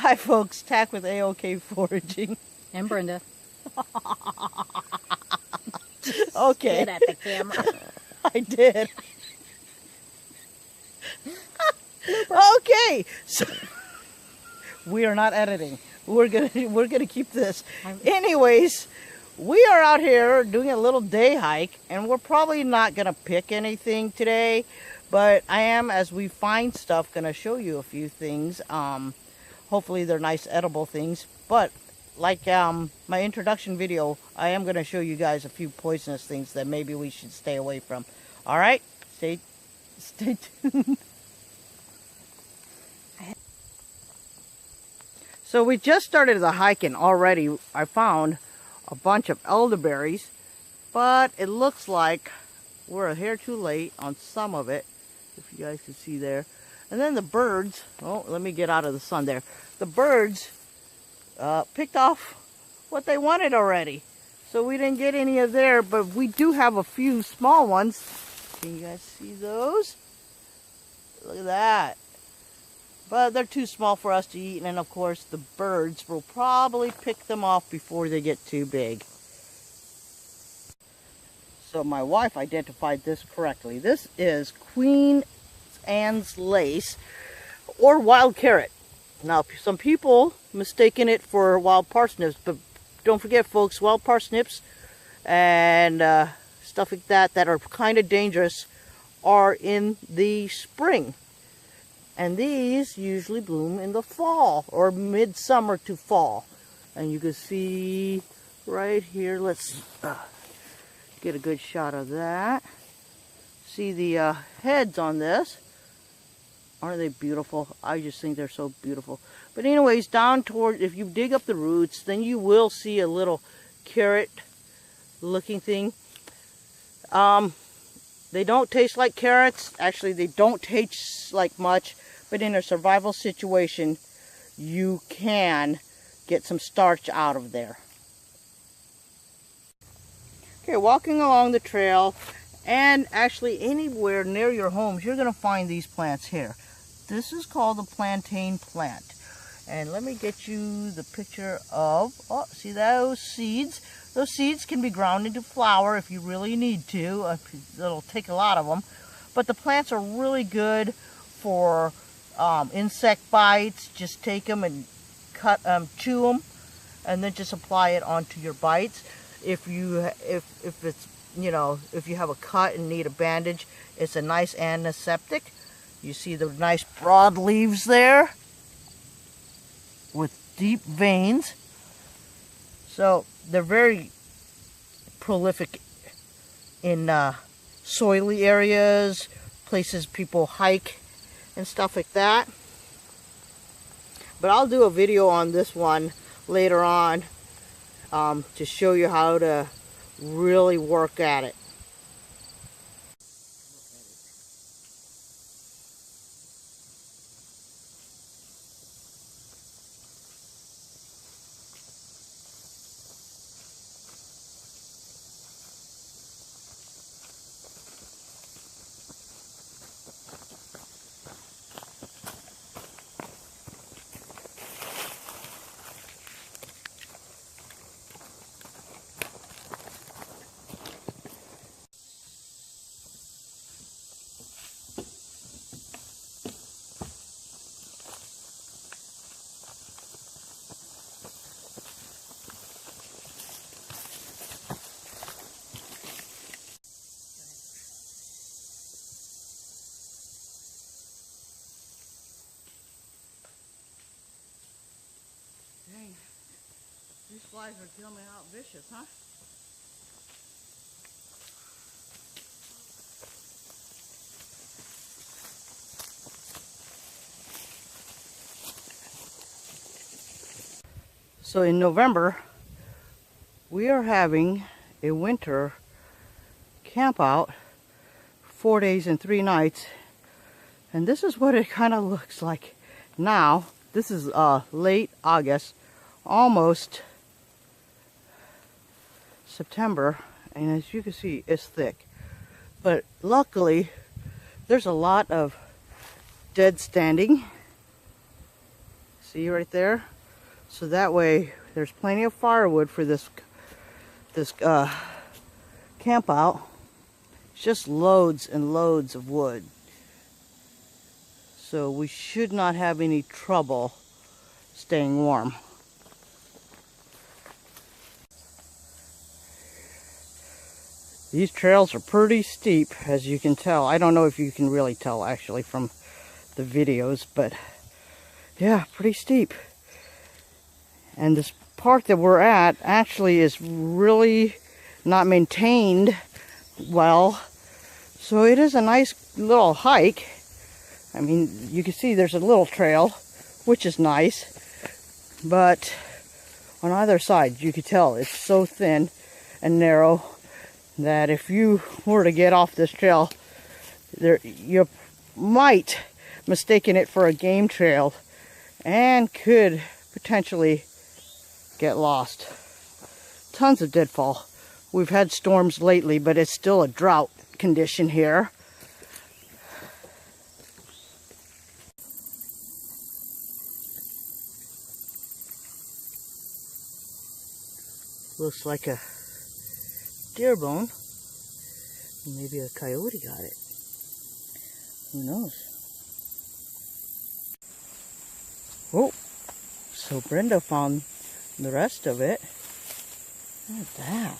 Hi folks, Tack with AOK Foraging. And Brenda. Okay. Get at the camera. I did. Okay, so we are not editing. We're gonna keep this. Anyways, we are out here doing a little day hike, and we're probably not gonna pick anything today, but I am, as we find stuff, gonna show you a few things. Hopefully they're nice edible things, but like my introduction video, I am going to show you guys a few poisonous things that maybe we should stay away from. All right, stay tuned. So we just started the hike, and already I found a bunch of elderberries, but it looks like we're a hair too late on some of it, if you guys can see there. And then the birds, oh, let me get out of the sun there. The birds picked off what they wanted already. So we didn't get any of there, but we do have a few small ones. Can you guys see those? Look at that. But they're too small for us to eat, and of course the birds will probably pick them off before they get too big. So my wife identified this correctly. This is Queen Anne's lace or wild carrot. Now some people mistaken it for wild parsnips, but don't forget folks, wild parsnips and stuff like that that are kind of dangerous are in the spring, and these usually bloom in the fall or midsummer to fall. And you can see right here, let's get a good shot of that. See the heads on this. Aren't they beautiful? I just think they're so beautiful. But anyways, down toward, if you dig up the roots, then you will see a little carrot looking thing. They don't taste like carrots. Actually, they don't taste like much. But in a survival situation, you can get some starch out of there. Okay, walking along the trail, and actually anywhere near your homes, you're going to find these plants here. This is called the plantain plant. And let me get you the picture of, oh, see those seeds? Those seeds can be ground into flour if you really need to. It'll take a lot of them. But the plants are really good for insect bites. Just take them and chew them, and then just apply it onto your bites. If it's, you know, if you have a cut and need a bandage, it's a nice antiseptic. You see the nice broad leaves there with deep veins. So they're very prolific in soily areas, places people hike and stuff like that. But I'll do a video on this one later on to show you how to really work at it. Dang, these flies are coming out vicious, huh? So in November, we are having a winter camp out, 4 days and 3 nights, and this is what it kind of looks like now. This is late August, almost September, and as you can see, it's thick. But luckily, there's a lot of dead standing. See right there? So that way there's plenty of firewood for this camp out. It's just loads and loads of wood. So we should not have any trouble staying warm. These trails are pretty steep, as you can tell. I don't know if you can really tell actually from the videos, but yeah, pretty steep. And this part that we're at actually is really not maintained well. So it is a nice little hike. I mean, you can see there's a little trail, which is nice. But on either side, you can tell it's so thin and narrow that if you were to get off this trail, you might mistaken it for a game trail and could potentially get lost. Tons of deadfall. We've had storms lately, but it's still a drought condition here. Looks like a deer bone. Maybe a coyote got it. Who knows? Oh, so Brenda found the rest of it. Look at that.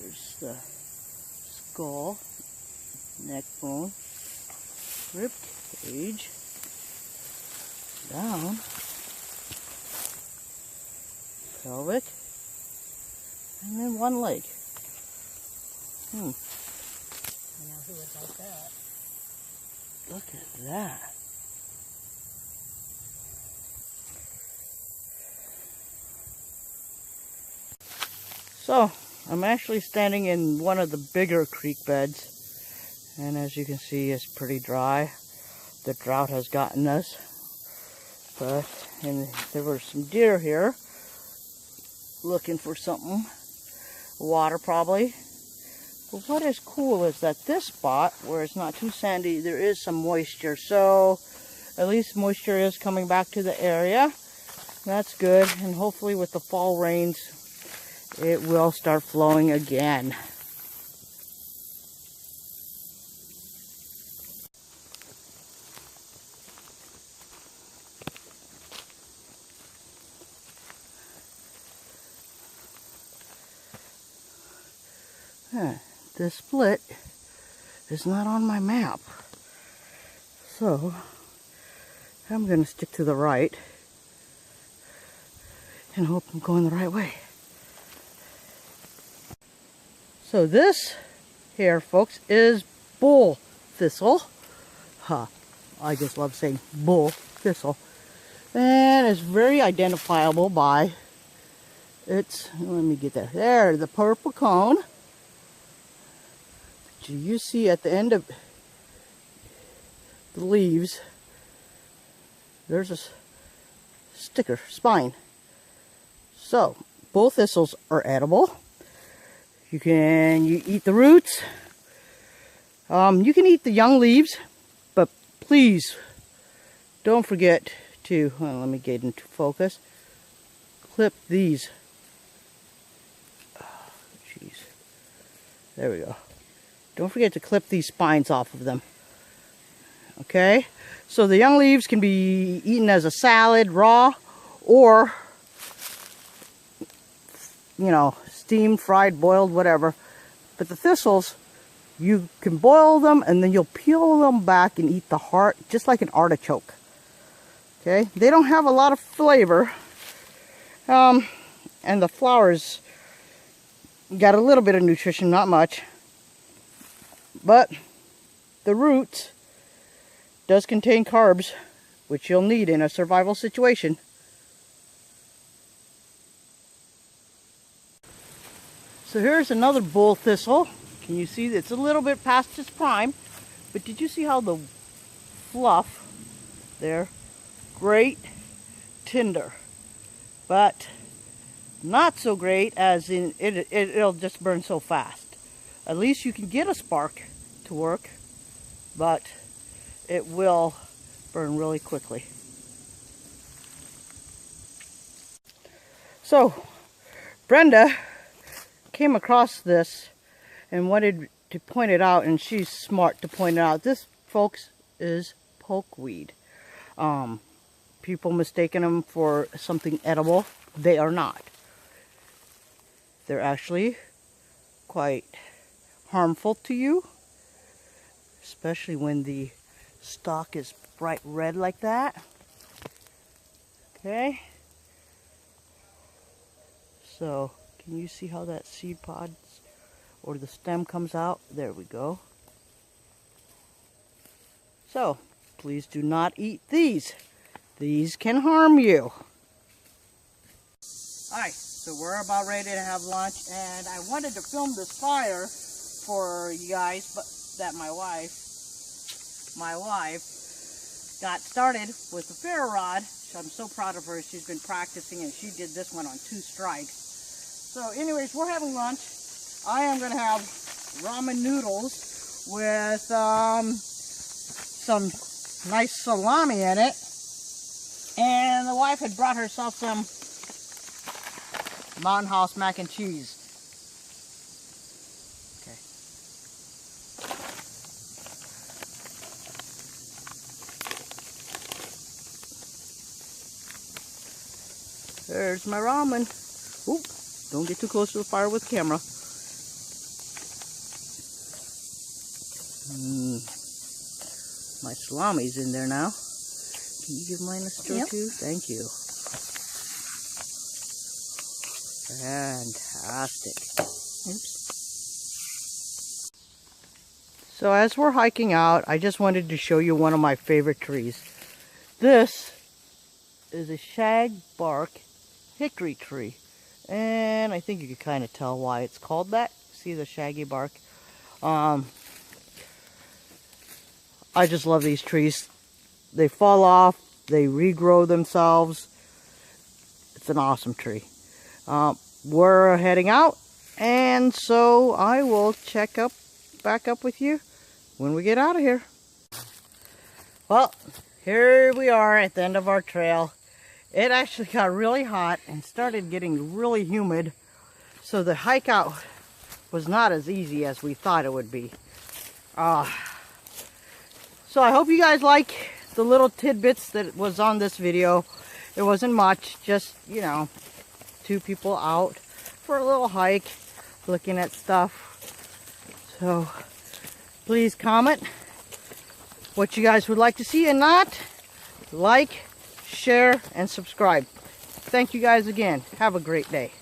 There's the skull, neck bone, rib cage, down, pelvic, and then one leg. I know who would like that. Look at that. So, I'm actually standing in one of the bigger creek beds, and as you can see, it's pretty dry. The drought has gotten us, and there were some deer here looking for something, water probably. But what is cool is that this spot, where it's not too sandy, there is some moisture, so at least moisture is coming back to the area. That's good, and hopefully with the fall rains, it will start flowing again. This split is not on my map, so I'm going to stick to the right and hope I'm going the right way. So this here, folks, is bull thistle. I just love saying bull thistle. And it's very identifiable by its, let me get there, the purple cone. You see at the end of the leaves, there's a sticker, spine. So, bull thistles are edible. You eat the roots. You can eat the young leaves, but please don't forget to, let me get into focus, clip these. Oh, jeez. There we go. Don't forget to clip these spines off of them. Okay? So the young leaves can be eaten as a salad, raw, or, steamed, fried, boiled, whatever. But the thistles, you can boil them and then you'll peel them back and eat the heart, just like an artichoke. Okay? They don't have a lot of flavor. And the flowers got a little bit of nutrition, not much. But the root does contain carbs, which you'll need in a survival situation. So here's another bull thistle. Can you see it's a little bit past its prime? But did you see how the fluff there? Great, tender, but not so great as in it'll just burn so fast. At least you can get a spark to work, but it will burn really quickly. So Brenda came across this and wanted to point it out, and she's smart to point it out. This, folks, is pokeweed. People mistaken them for something edible. They are not. They're actually quite harmful to you, especially when the stalk is bright red like that. Okay. So, can you see how that seed pod or the stem comes out? There we go. So, please do not eat these. These can harm you. Alright, so we're about ready to have lunch, and I wanted to film this fire for you guys, but that my wife got started with the ferro rod. I'm so proud of her. She's been practicing, and she did this one on 2 strikes. So anyways, we're having lunch. I am going to have ramen noodles with some nice salami in it. And the wife had brought herself some Mountain House mac and cheese. Okay. There's my ramen. Oop, don't get too close to the fire with the camera. My salami's in there now. Can you give mine a stir too? Thank you. Fantastic. Oops. So as we're hiking out, I just wanted to show you one of my favorite trees. This is a shagbark hickory tree. And I think you can kind of tell why it's called that. See the shaggy bark? I just love these trees. They fall off, they regrow themselves. It's an awesome tree. We're heading out, and so I will back up with you when we get out of here. Well, here we are at the end of our trail. It actually got really hot and started getting really humid, so the hike out was not as easy as we thought it would be. So I hope you guys like the little tidbits that was on this video. It wasn't much, just, you know, 2 people out for a little hike, looking at stuff. So please comment what you guys would like to see, and not. Like, share, and subscribe. Thank you guys again. Have a great day.